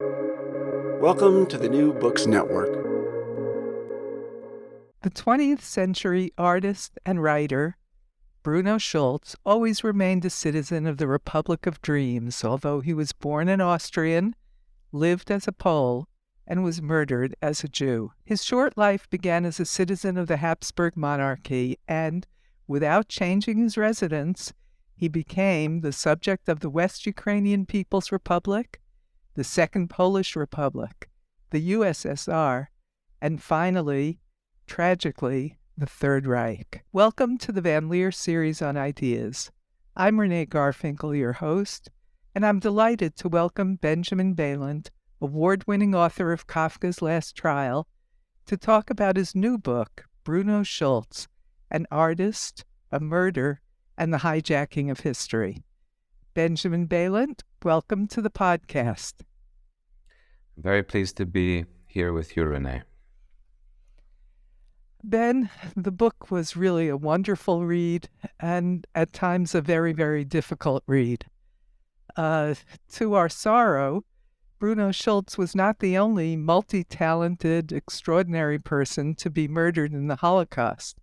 Welcome to the New Books Network. The 20th century artist and writer Bruno Schulz always remained a citizen of the Republic of Dreams, although he was born an Austrian, lived as a Pole, and was murdered as a Jew. His short life began as a citizen of the Habsburg monarchy, and, without changing his residence, he became the subject of the West Ukrainian People's Republic, the Second Polish Republic, the USSR, and finally, tragically, the Third Reich. Welcome to the Van Leer series on ideas. I'm Renee Garfinkel, your host, and I'm delighted to welcome Benjamin Balint, award-winning author of Kafka's Last Trial, to talk about his new book, Bruno Schulz, An Artist, a Murder, and the Hijacking of History. Benjamin Balint, welcome to the podcast. Very pleased to be here with you, Renee. Ben, the book was really a wonderful read and at times a very, very difficult read. To our sorrow, Bruno Schulz was not the only multi-talented, extraordinary person to be murdered in the Holocaust.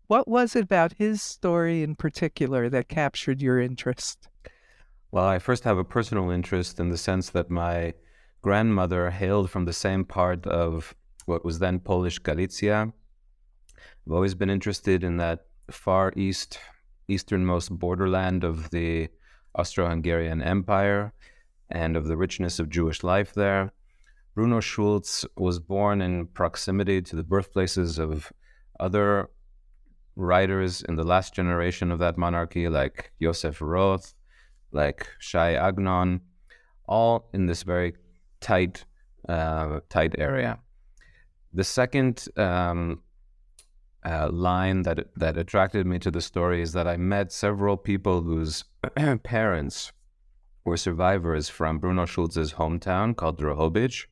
What was it about his story in particular that captured your interest? Well, I first have a personal interest in the sense that my grandmother hailed from the same part of what was then Polish Galicia. I've always been interested in that far easternmost borderland of the Austro-Hungarian Empire and of the richness of Jewish life there. Bruno Schulz was born in proximity to the birthplaces of other writers in the last generation of that monarchy, like Josef Roth, like Shai Agnon, all in this very tight area. The second line that attracted me to the story is that I met several people whose parents were survivors from Bruno Schulz's hometown called Drohobych,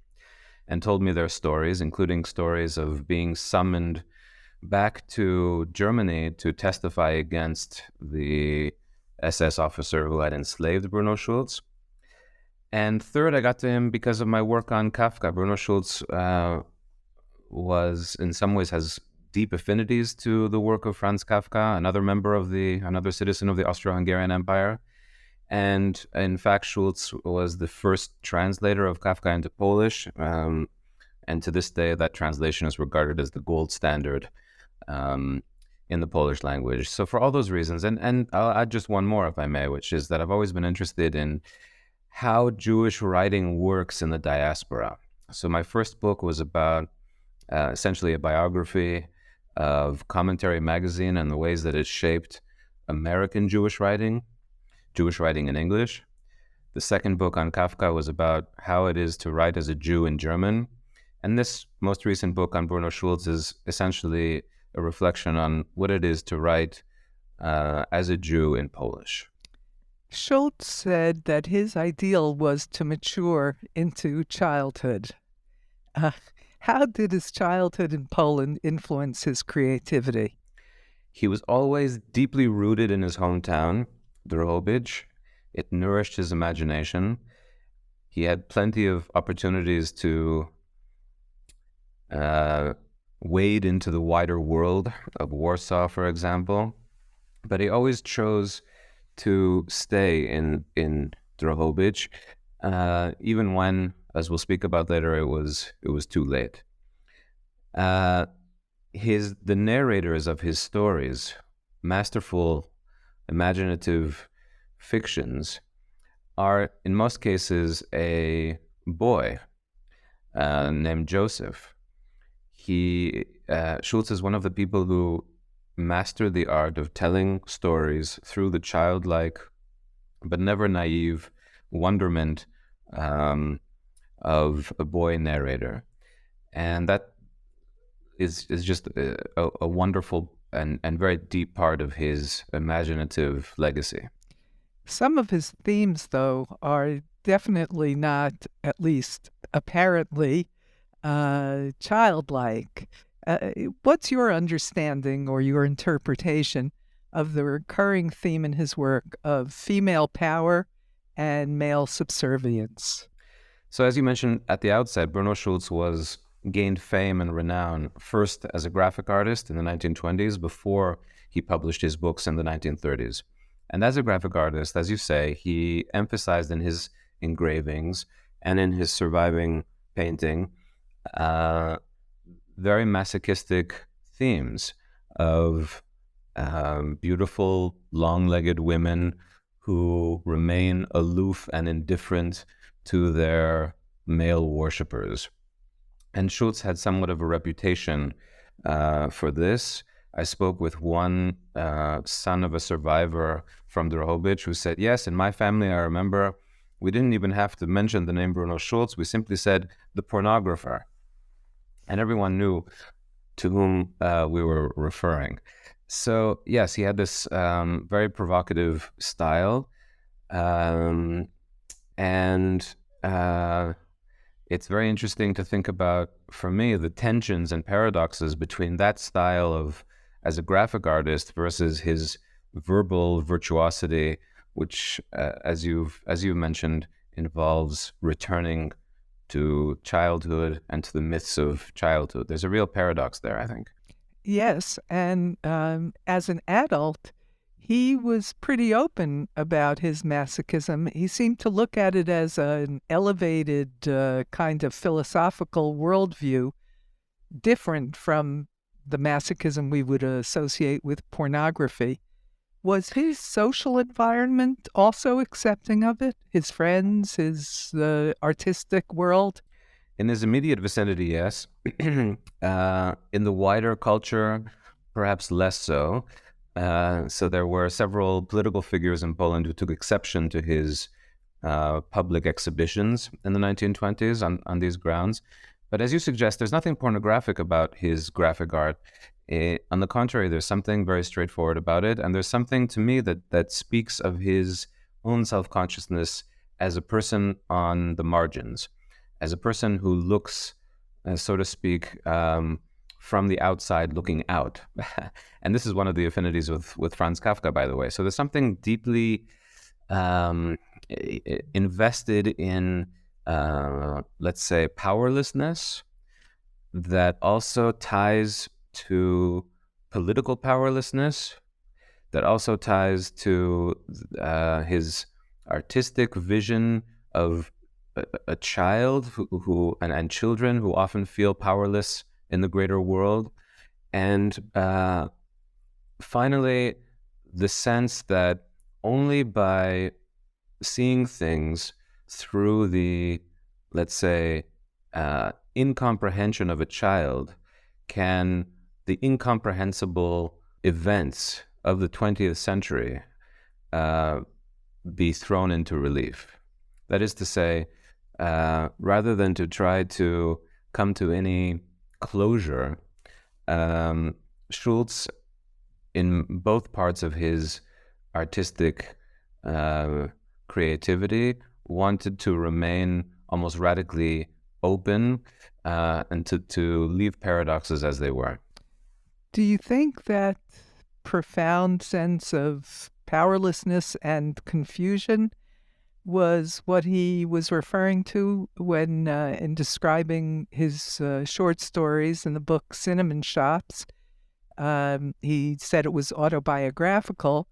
and told me their stories, including stories of being summoned back to Germany to testify against the SS officer who had enslaved Bruno Schulz. And third, I got to him because of my work on Kafka. Bruno Schulz was, in some ways, has deep affinities to the work of Franz Kafka, another citizen of the Austro-Hungarian Empire. And in fact, Schulz was the first translator of Kafka into Polish. And to this day, that translation is regarded as the gold standard in the Polish language. So for all those reasons, and I'll add just one more, if I may, which is that I've always been interested in how Jewish writing works in the diaspora. So my first book was about essentially a biography of Commentary Magazine and the ways that it shaped American Jewish writing in English. The second book on Kafka was about how it is to write as a Jew in German. And this most recent book on Bruno Schulz is essentially a reflection on what it is to write as a Jew in Polish. Schulz said that his ideal was to mature into childhood. How did his childhood in Poland influence his creativity? He was always deeply rooted in his hometown, Drohobych. It nourished his imagination. He had plenty of opportunities to wade into the wider world of Warsaw, for example. But he always chose to stay in Drohobych, even when, as we'll speak about later, it was too late. The narrators of his stories, masterful, imaginative fictions, are in most cases a boy named Joseph. Schulz is one of the people who mastered the art of telling stories through the childlike but never naive wonderment of a boy narrator. And that is just a wonderful and very deep part of his imaginative legacy. Some of his themes, though, are definitely not, at least apparently, childlike. What's your understanding or your interpretation of the recurring theme in his work of female power and male subservience? So as you mentioned at the outset, Bruno Schulz gained fame and renown first as a graphic artist in the 1920s before he published his books in the 1930s. And as a graphic artist, as you say, he emphasized in his engravings and in his surviving painting very masochistic themes of beautiful, long-legged women who remain aloof and indifferent to their male worshippers. And Schulz had somewhat of a reputation for this. I spoke with one son of a survivor from Drohobych who said, yes, in my family, I remember we didn't even have to mention the name Bruno Schulz. We simply said the pornographer. And everyone knew to whom we were referring. So, yes, he had this very provocative style. And it's very interesting to think about, for me, the tensions and paradoxes between that style of as a graphic artist versus his verbal virtuosity, which, as you've mentioned, involves returning to childhood and to the myths of childhood. There's a real paradox there, I think. Yes, and as an adult, he was pretty open about his masochism. He seemed to look at it as an elevated kind of philosophical worldview, different from the masochism we would associate with pornography. Was his social environment also accepting of it? His friends, his artistic world? In his immediate vicinity, yes. In the wider culture, perhaps less so. So there were several political figures in Poland who took exception to his public exhibitions in the 1920s on these grounds. But as you suggest, there's nothing pornographic about his graphic art. On the contrary, there's something very straightforward about it. And there's something to me that speaks of his own self-consciousness as a person on the margins, as a person who looks, so to speak, from the outside looking out. And this is one of the affinities with Franz Kafka, by the way. So there's something deeply invested in, let's say, powerlessness that also ties to political powerlessness, that also ties to his artistic vision of a child who and children who often feel powerless in the greater world. And finally, the sense that only by seeing things through the, let's say, incomprehension of a child can the incomprehensible events of the 20th century be thrown into relief. That is to say, rather than to try to come to any closure, Schulz, in both parts of his artistic creativity, wanted to remain almost radically open and to leave paradoxes as they were. Do you think that profound sense of powerlessness and confusion was what he was referring to when, in describing his short stories in the book Cinnamon Shops? He said it was autobiographical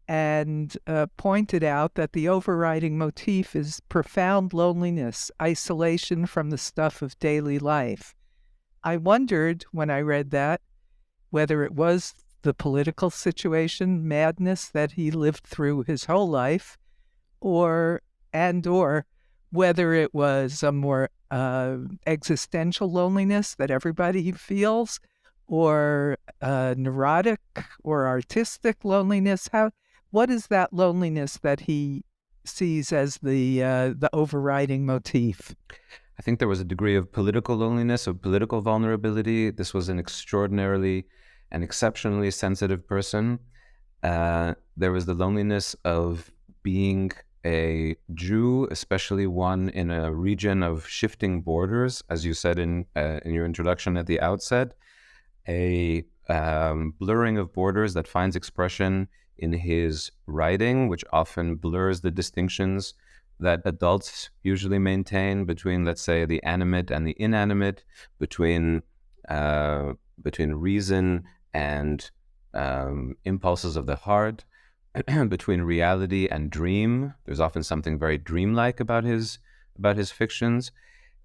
and pointed out that the overriding motif is profound loneliness, isolation from the stuff of daily life. I wondered when I read that whether it was the political situation, madness that he lived through his whole life, or whether it was a more existential loneliness that everybody feels, or neurotic or artistic loneliness. What is that loneliness that he sees as the overriding motif? I think there was a degree of political loneliness, of political vulnerability. This was an extraordinarily and exceptionally sensitive person. There was the loneliness of being a Jew, especially one in a region of shifting borders, as you said in your introduction at the outset, a blurring of borders that finds expression in his writing, which often blurs the distinctions that adults usually maintain between, let's say, the animate and the inanimate, between reason and impulses of the heart, between reality and dream. There's often something very dreamlike about his fictions.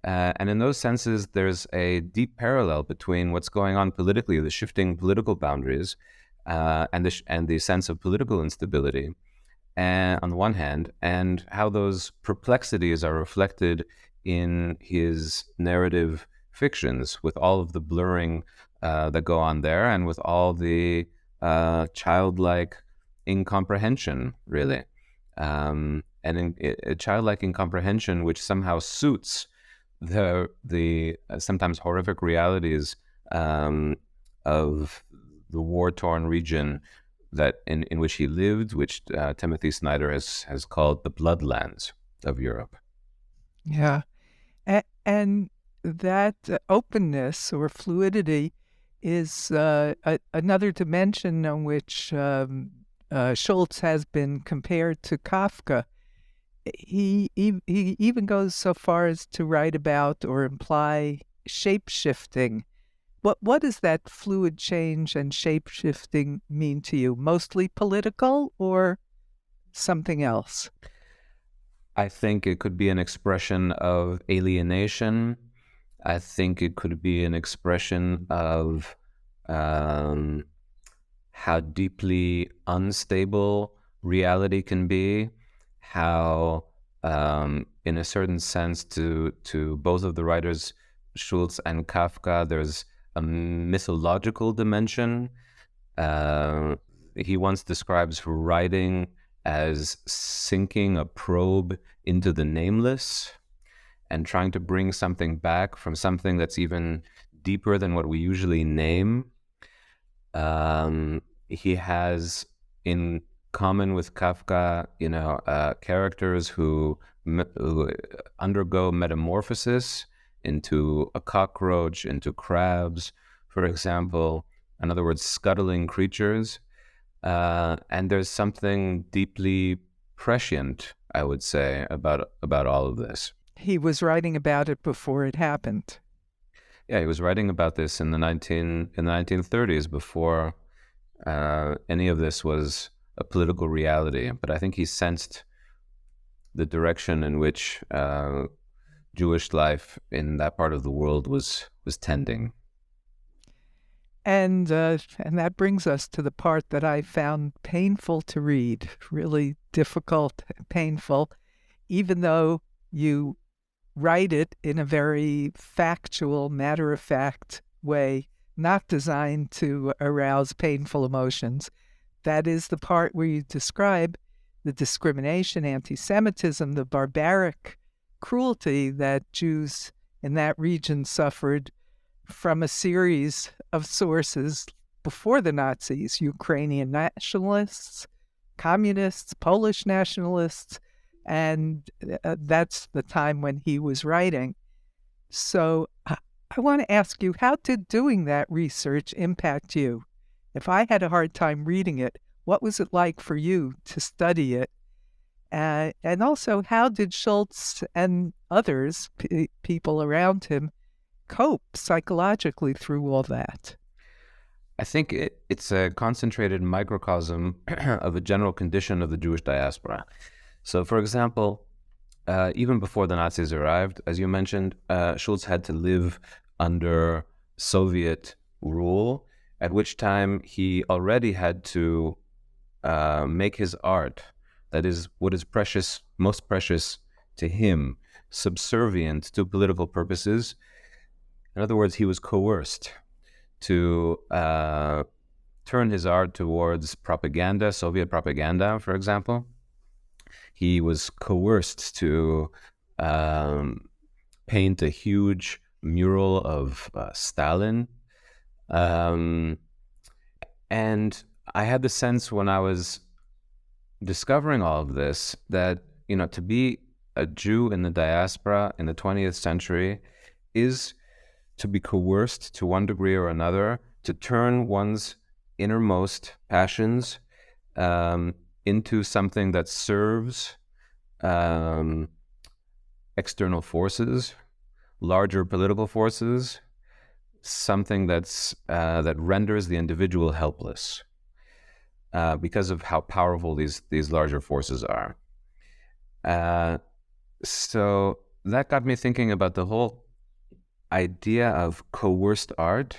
And in those senses, there's a deep parallel between what's going on politically, the shifting political boundaries, and the sense of political instability, on the one hand, and how those perplexities are reflected in his narrative fictions, with all of the blurring that go on there, and with all the childlike incomprehension, really, and a childlike incomprehension which somehow suits the sometimes horrific realities of the war-torn region that in which he lived, which Timothy Snyder has called the bloodlands of Europe. Yeah, and that openness or fluidity is another dimension on which Schulz has been compared to Kafka. He even goes so far as to write about or imply shape-shifting. What does that fluid change and shape-shifting mean to you? Mostly political or something else? I think it could be an expression of alienation. I think it could be an expression of how deeply unstable reality can be, how, in a certain sense, to both of the writers, Schulz and Kafka, there's a mythological dimension. He once describes writing as sinking a probe into the nameless and trying to bring something back from something that's even deeper than what we usually name. He has, in common with Kafka, characters who undergo metamorphosis into a cockroach, into crabs, for example. In other words, scuttling creatures. And there's something deeply prescient, I would say, about all of this. He was writing about it before it happened. Yeah, he was writing about this in the 1930s, before any of this was a political reality. But I think he sensed the direction in which Jewish life in that part of the world was tending. And that brings us to the part that I found painful to read, really difficult, painful, even though you write it in a very factual, matter-of-fact way, not designed to arouse painful emotions. That is the part where you describe the discrimination, anti-Semitism, the barbaric cruelty that Jews in that region suffered from a series of sources before the Nazis: Ukrainian nationalists, communists, Polish nationalists, and that's the time when he was writing. So I want to ask you, how did doing that research impact you? If I had a hard time reading it, what was it like for you to study it? And also, how did Schulz and others, people around him, cope psychologically through all that? I think it's a concentrated microcosm of a general condition of the Jewish diaspora. So, for example, even before the Nazis arrived, as you mentioned, Schulz had to live under Soviet rule, at which time he already had to make his art, that is, what is precious, most precious to him, subservient to political purposes. In other words, he was coerced to turn his art towards propaganda, Soviet propaganda, for example. He was coerced to paint a huge mural of Stalin. And I had the sense when I was discovering all of this that, to be a Jew in the diaspora in the 20th century is to be coerced to one degree or another to turn one's innermost passions into something that serves external forces, larger political forces, something that renders the individual helpless because of how powerful these larger forces are. So that got me thinking about the whole idea of coerced art.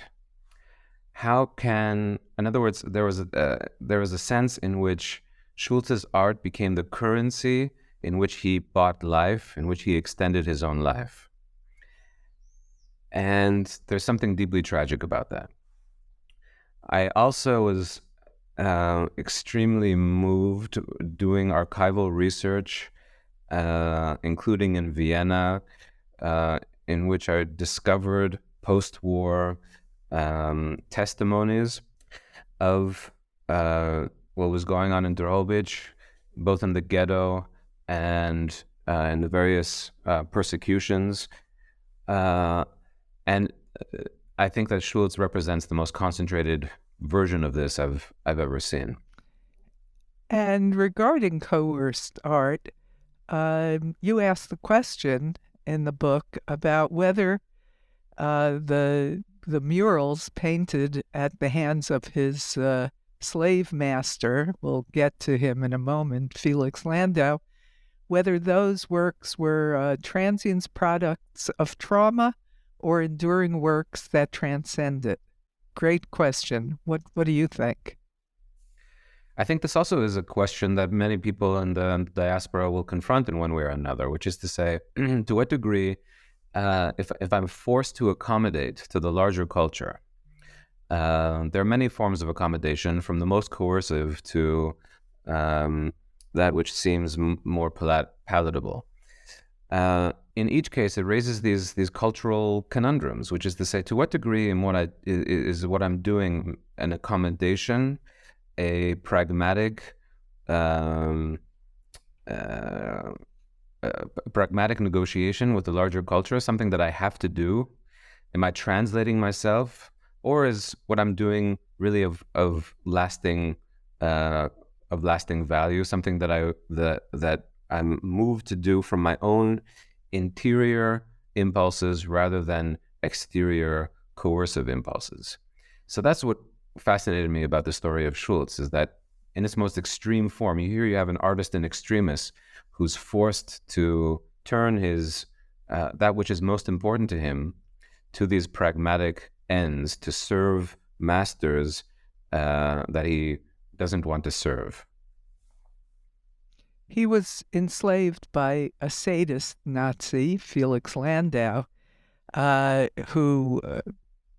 How can, in other words, there was a sense in which Schulz's art became the currency in which he bought life, in which he extended his own life. And there's something deeply tragic about that. I also was extremely moved doing archival research, including in Vienna, in which I discovered post-war testimonies of what was going on in Drohobych, both in the ghetto and in the various persecutions. And I think that Schulz represents the most concentrated version of this I've ever seen. And regarding coerced art, you asked the question in the book about whether the murals painted at the hands of his slave master, we'll get to him in a moment, Felix Landau, whether those works were transient products of trauma or enduring works that transcend it. Great question. What do you think? I think this also is a question that many people in the diaspora will confront in one way or another, which is to say, to what degree, if I'm forced to accommodate to the larger culture, there are many forms of accommodation, from the most coercive to that which seems more palatable. In each case, it raises these cultural conundrums, which is to say, to what degree in what I'm doing an accommodation, a pragmatic negotiation with the larger culture, something that I have to do? Am I translating myself, or is what I'm doing really of lasting value, something that I'm moved to do from my own interior impulses rather than exterior coercive impulses? So that's what fascinated me about the story of Schulz, is that in its most extreme form, you have an artist in extremis who's forced to turn his that which is most important to him to these pragmatic ends, to serve masters that he doesn't want to serve. He was enslaved by a sadist Nazi, Felix Landau, who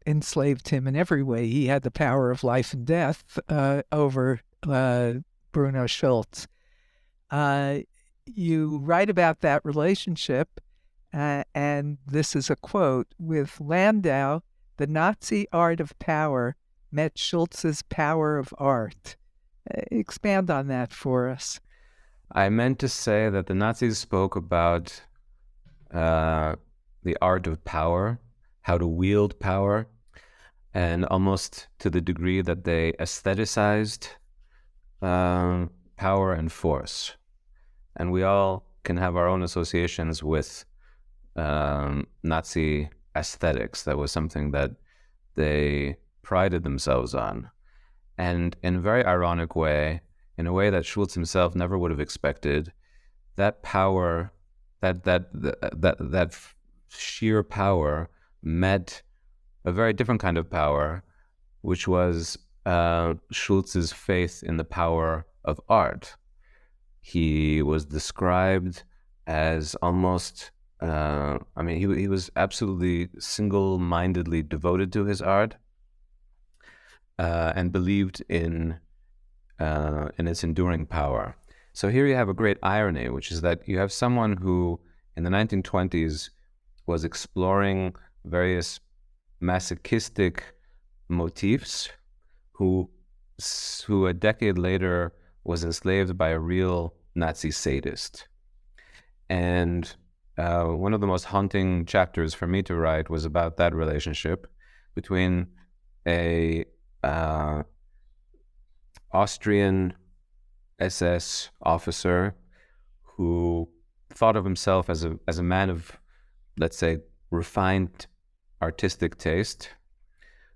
enslaved him in every way. He had the power of life and death over Bruno Schulz. You write about that relationship, and this is a quote: "With Landau, the Nazi art of power met Schulz's power of art." Expand on that for us. I meant to say that the Nazis spoke about the art of power, how to wield power, and almost to the degree that they aestheticized power and force. And we all can have our own associations with Nazi aesthetics. That was something that they prided themselves on. And in a very ironic way, in a way that Schulz himself never would have expected, that power, that sheer power met a very different kind of power, which was Schulz's faith in the power of art. He was described as almost, he was absolutely single-mindedly devoted to his art and believed in its enduring power. So here you have a great irony, which is that you have someone who in the 1920s was exploring various masochistic motifs, who a decade later was enslaved by a real Nazi sadist. And one of the most haunting chapters for me to write was about that relationship between a Austrian SS officer who thought of himself as a man of, let's say, refined artistic taste,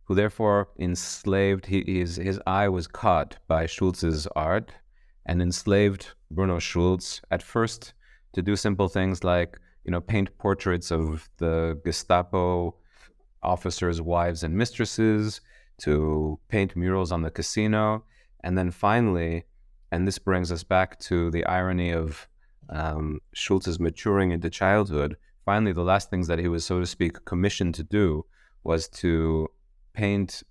who therefore enslaved, his eye was caught by Schulz's art and enslaved Bruno Schulz at first to do simple things like, paint portraits of the Gestapo officers' wives and mistresses, to paint murals on the casino, and then finally, and this brings us back to the irony of Schulz's maturing into childhood, finally the last things that he was, so to speak, commissioned to do was to paint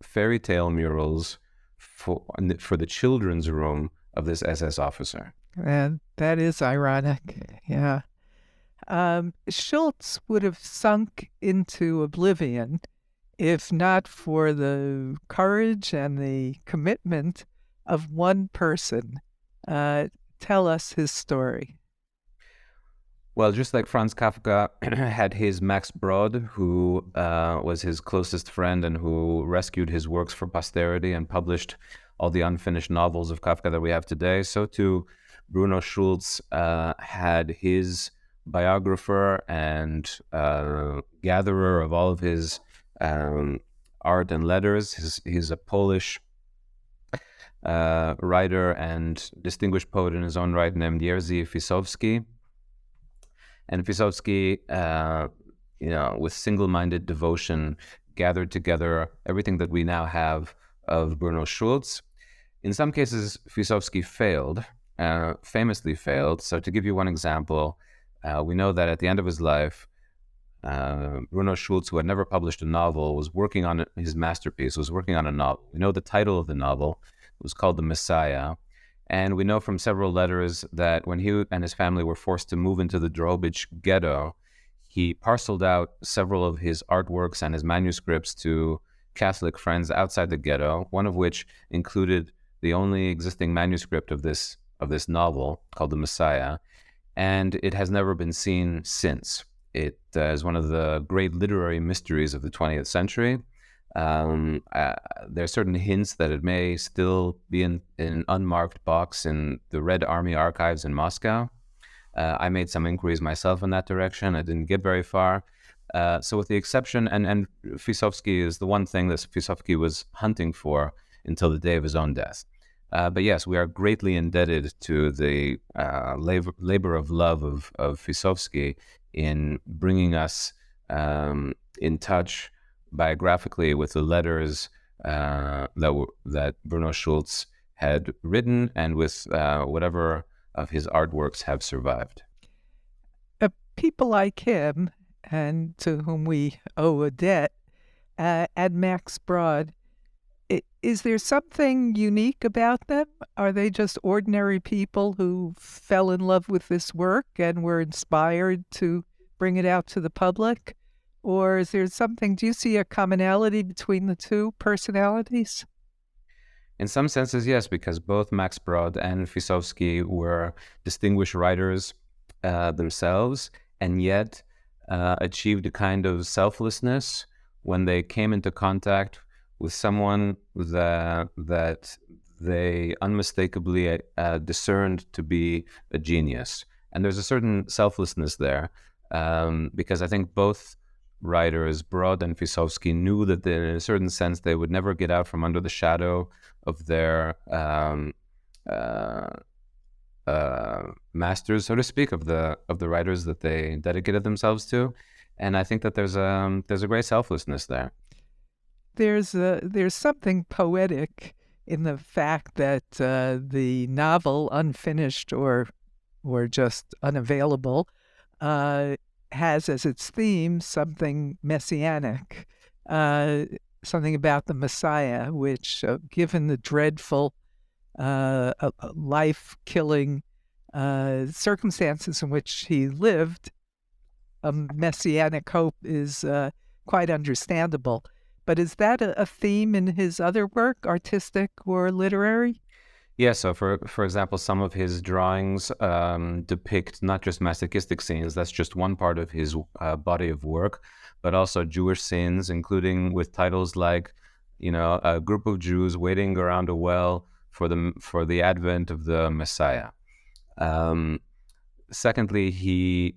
fairy tale murals for the children's room of this SS officer. And that is ironic, yeah. Schulz would have sunk into oblivion if not for the courage and the commitment of one person. Tell us his story. Well, just like Franz Kafka had his Max Brod, who was his closest friend and who rescued his works for posterity and published all the unfinished novels of Kafka that we have today, so too Bruno Schulz had his biographer and gatherer of all of his art and letters. He's a Polish writer and distinguished poet in his own right named Jerzy Fisowski. And Fisowski, with single-minded devotion, gathered together everything that we now have of Bruno Schulz. In some cases, Fisowski failed, famously failed. So to give you one example, we know that at the end of his life, Bruno Schulz, who had never published a novel, was working on his masterpiece, was working on a novel. We know the title of the novel. It was called The Messiah. And we know from several letters that when he and his family were forced to move into the Drobich ghetto, he parceled out several of his artworks and his manuscripts to Catholic friends outside the ghetto, one of which included the only existing manuscript of this novel called The Messiah. And it has never been seen since. It is one of the great literary mysteries of the 20th century. There are certain hints that it may still be in an unmarked box in the Red Army archives in Moscow. I made some inquiries myself in that direction. I didn't get very far. So with the exception, and Fisowski is the one thing that Fisowski was hunting for until the day of his own death. But yes, we are greatly indebted to the labor of love of Fisowski in bringing us in touch biographically with the letters that Bruno Schulz had written and with whatever of his artworks have survived. People like him, and to whom we owe a debt, and Max Brod, is there something unique about them? Are they just ordinary people who fell in love with this work and were inspired to bring it out to the public? Or is there something, do you see a commonality between the two personalities? In some senses, yes, because both Max Brod and Fisowski were distinguished writers themselves, and yet achieved a kind of selflessness when they came into contact with someone that they unmistakably discerned to be a genius. And there's a certain selflessness there, because I think both writers, Brod and Fisowski, knew that in a certain sense they would never get out from under the shadow of their masters, so to speak, of the writers that they dedicated themselves to. And I think that there's a great selflessness there. There's something poetic in the fact that the novel, unfinished or just unavailable, has as its theme something messianic, something about the Messiah, which, given the dreadful, life-killing circumstances in which he lived, a messianic hope is quite understandable. But is that a theme in his other work, artistic or literary? Yeah, so for example, some of his drawings depict not just masochistic scenes, that's just one part of his body of work, but also Jewish scenes, including with titles like, a group of Jews waiting around a well for the advent of the Messiah. secondly, he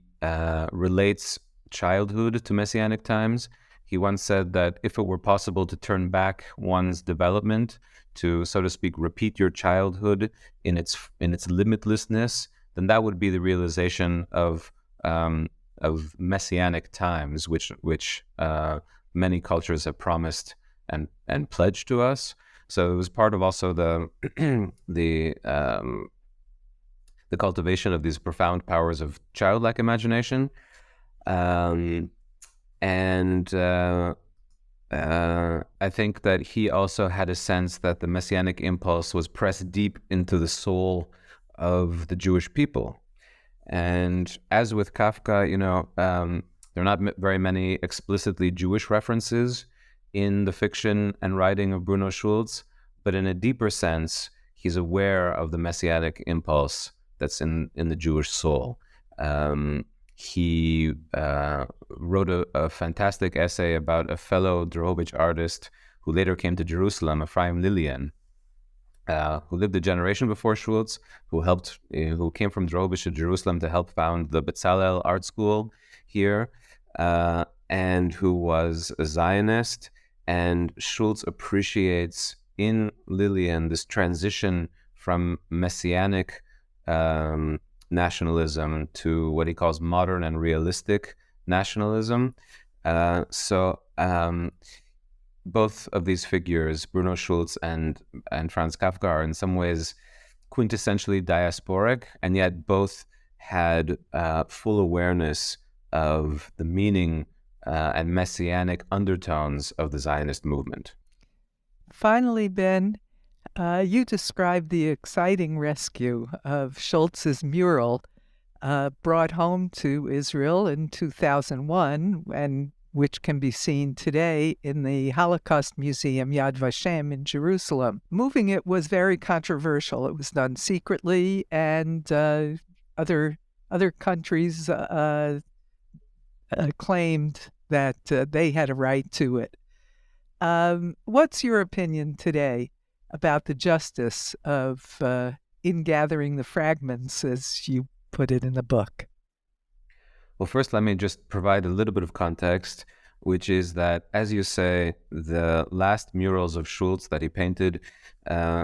relates childhood to messianic times. He once said that if it were possible to turn back one's development to, so to speak, repeat your childhood in its limitlessness, then that would be the realization of messianic times, which many cultures have promised and pledged to us. So it was part of also the cultivation of these profound powers of childlike imagination, and I think that he also had a sense that the messianic impulse was pressed deep into the soul of the Jewish people. And as with Kafka, there are not very many explicitly Jewish references in the fiction and writing of Bruno Schulz, but in a deeper sense, he's aware of the messianic impulse that's in the Jewish soul. He wrote a fantastic essay about a fellow Drohobych artist who later came to Jerusalem, Ephraim Lillian, who lived a generation before Schulz, who came from Drohobych to Jerusalem to help found the Bezalel Art School here, and who was a Zionist. And Schulz appreciates in Lillian this transition from messianic nationalism to what he calls modern and realistic nationalism. So both of these figures, Bruno Schulz and Franz Kafka, are in some ways quintessentially diasporic, and yet both had full awareness of the meaning and messianic undertones of the Zionist movement. Finally, Ben, you described the exciting rescue of Schulz's mural brought home to Israel in 2001, and which can be seen today in the Holocaust Museum Yad Vashem in Jerusalem. Moving it was very controversial. It was done secretly, and other countries claimed that they had a right to it. What's your opinion today about the justice of ingathering the fragments, as you put it in the book? Well, first, let me just provide a little bit of context, which is that, as you say, the last murals of Schulz that he painted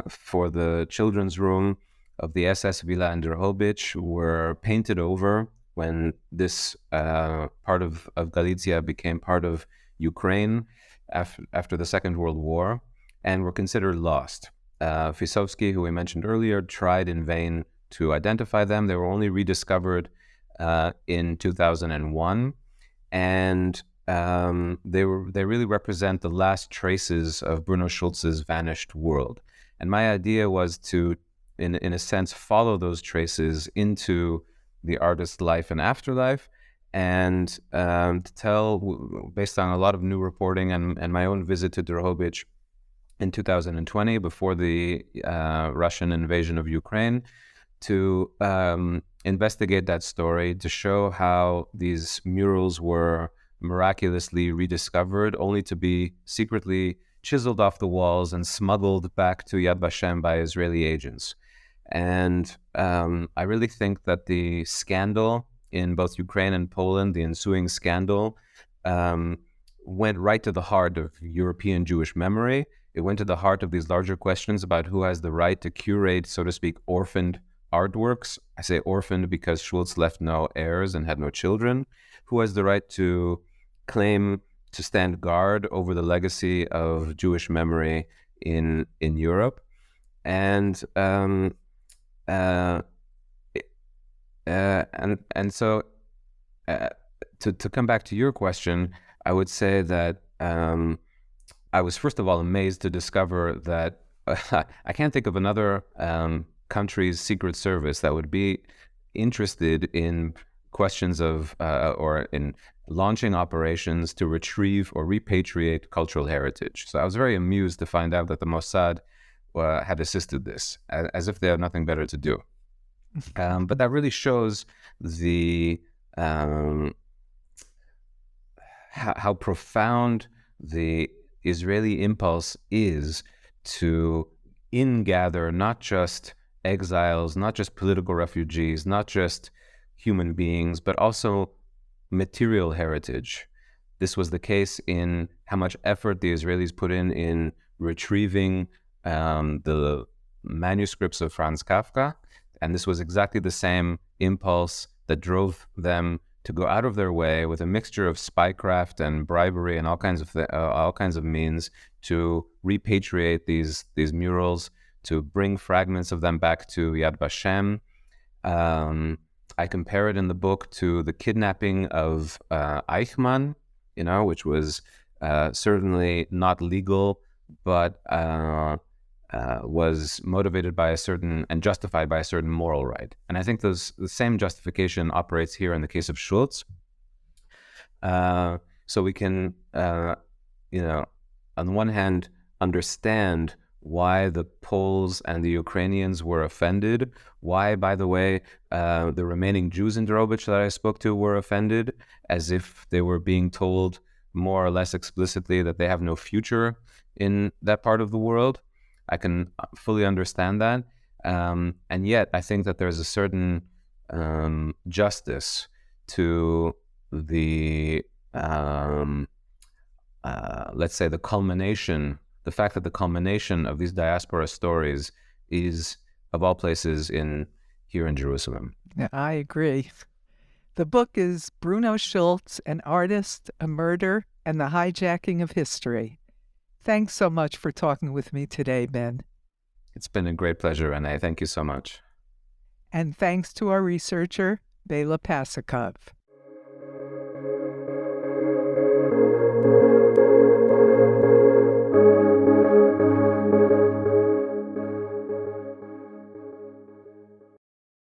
for the children's room of the SS Villa in Drohobych were painted over when this part of Galicia became part of Ukraine after the Second World War, and were considered lost. Fisowski, who we mentioned earlier, tried in vain to identify them. They were only rediscovered in 2001, and they really represent the last traces of Bruno Schulz's vanished world. And my idea was to, in a sense, follow those traces into the artist's life and afterlife, and to tell, based on a lot of new reporting and my own visit to Drohobych in 2020, before the Russian invasion of Ukraine, to investigate that story, to show how these murals were miraculously rediscovered, only to be secretly chiseled off the walls and smuggled back to Yad Vashem by Israeli agents. And I really think that the scandal in both Ukraine and Poland, the ensuing scandal, went right to the heart of European Jewish memory. It went to the heart of these larger questions about who has the right to curate, so to speak, orphaned artworks. I say orphaned because Schulz left no heirs and had no children. Who has the right to claim to stand guard over the legacy of Jewish memory in Europe? And so to come back to your question, I would say that I was first of all amazed to discover that I can't think of another country's secret service that would be interested in questions of or in launching operations to retrieve or repatriate cultural heritage. So I was very amused to find out that the Mossad had assisted this, as if they had nothing better to do. But that really shows the how profound the Israeli impulse is to ingather not just exiles, not just political refugees, not just human beings, but also material heritage. This was the case in how much effort the Israelis put in retrieving the manuscripts of Franz Kafka. And this was exactly the same impulse that drove them to go out of their way with a mixture of spycraft and bribery and all kinds of means to repatriate these murals, to bring fragments of them back to Yad Vashem. I compare it in the book to the kidnapping of Eichmann, which was certainly not legal, but was motivated by a certain and justified by a certain moral right. And I think the same justification operates here in the case of Schulz. So we can, on one hand, understand why the Poles and the Ukrainians were offended, why, by the way, the remaining Jews in Drobich that I spoke to were offended, as if they were being told more or less explicitly that they have no future in that part of the world. I can fully understand that. And yet, I think that there's a certain justice to the, let's say, the fact that the culmination of these diaspora stories is, of all places, here in Jerusalem. Yeah, I agree. The book is Bruno Schulz, An Artist, a Murder, and the Hijacking of History. Thanks so much for talking with me today, Ben. It's been a great pleasure, Renee. Thank you so much. And thanks to our researcher, Bela Pasikov.